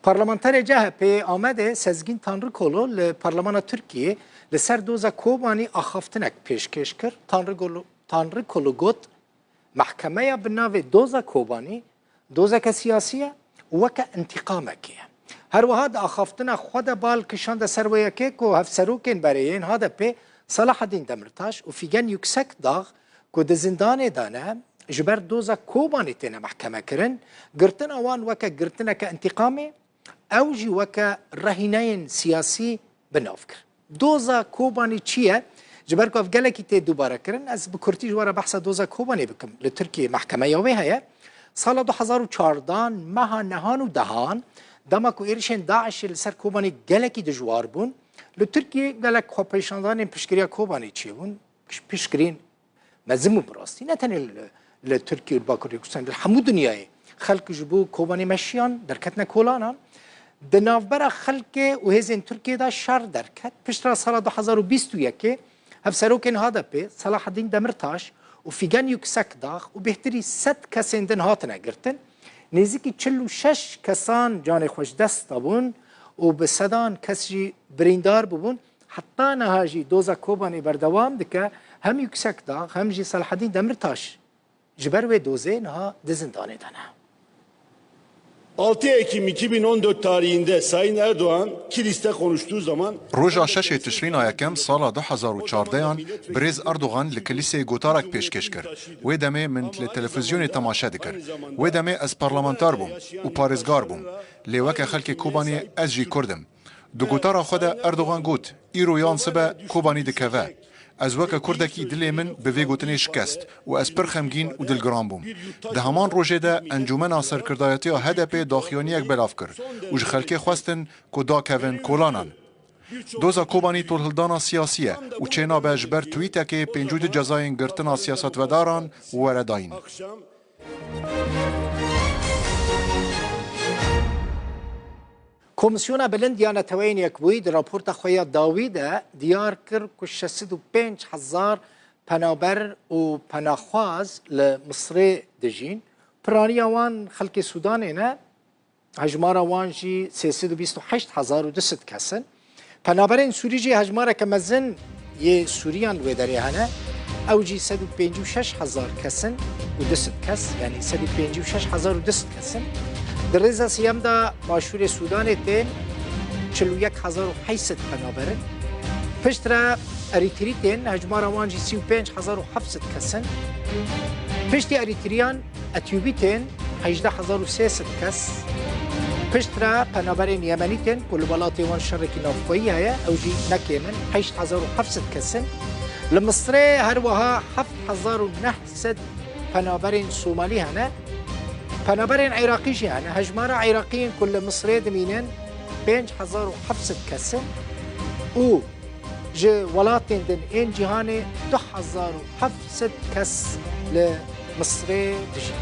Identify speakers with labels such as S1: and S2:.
S1: پارلمانتر CHP آمده سزگین تانری کلو لپارلمان ترکیه لسر دوزا کوبانی آخافتنک پیشکش کرد تانری کلو گوت محکمه بناو دوزا کوبانی دوزا که سیاسیه و که انتقامه که هر وهاد آخافتنا خود بال کشان ده سرویه که که هفسروکین برایین هاده پی صلاح الدین دمرتاش و فیگن یکسک داغ که ده زندان دانه جبر دوزا کوبانی تینه محکمه کرن گرتن اوان وکه گرتنه که انتقامه او جی وکه رهینین سیاسی بناف کر دوزا کوبانی چیه؟ جبر که افگله که تی دوباره کرن از بکرتی جواره بحث دوزا کوبانی بکم لترکیه محکمه یاوی هیا سال 2014 مها نهان و دهان دما کو ایرشن داعش لسر کوبانی گله کی دجوار بون لترکیه گله خو پیشاندان پشکریا کوبانی چی بون پشکرین مزمو براستی نه تنی لترکیه باکوری کوستان همو دنیای خلق جبو کوبانی مشیان درکتنا کولانا دنافبر خلق و هزین ترکیه دا شر درکت پشتر سال 2021 هفسروکن هادا پی صلاح الدین دمرتاش و فیگن یکسک داغ و بهتری 100 کسین دن هاتنه گرتن نزدیکی 46 کسان جان خوش دست بون و به صدان کسی بریندار بون حتی نهاجی دوزا کوبانی بردوام دکه هم یکسک داغ هم جی صلاح الدین دمرتاش جبر و دوزه نها دزندانه دانه
S2: 6 Ekim 2014 tarihinde Sayın Erdoğan Kilis'te konuştuğu zaman
S3: روژا 6 تشرین یکم سال 2014 بریز اردوغان لکلیسه گوتارک پیشکش کرد و دمه من تلفزیون تماشا دکر و دمه از پارلمانتار بوم و پارزگار بوم لیوک خلک کوبانی از جی کردم دو گوتارا خود اردوغان گوت ایرو یانسبه کوبانی دکوه از وک کردکی دلی من به وی گوتنی شکست و از پر خمگین و دلگران بوم ده همان روژه ده انجمن سرکردایتی هدف داخیانی یک بلاف کرد و خلکی خواستن که دا کوین کولانان دوزا کوبانی تولهدانا سیاسیه و چینا به جبر تویته که پنجود جزاین گرتنا سیاست و داران و ورداین
S1: کمیسیون بلند یا نتوین یک بوید راپورت خویا داویده دیار کرد که 605,000 پنابر و پناخواز لمصر دجین پرانی وان خلق سودان نه هجمار وان جی 328,200 کسن پنابرین سوری جی هجمار که مزن یه سوریان ویداری هنه او جی 156,000 کسن و 200 کس یعنی 156,200 کسن در رزا سیام دا باشور سودان تین 41,800 پنابرن پشت را اریتری تین هجمار وان جی 35,700 کسن پشت اریتریان اتیوبی تین 18,300 کس پشت را پنابرین یمنی تین کلوبالات وان شرکی نافقویی هیا او جی نکیمن 8,700 کسن لمصر هر وها 7,900 پنابرین سومالی هنه پنابرین عراقی جیانه هجمار عراقیین کل مصری دمینن 5,700 کسن و جه ولاتین دن این جهان 2,700 کس لمصری دجی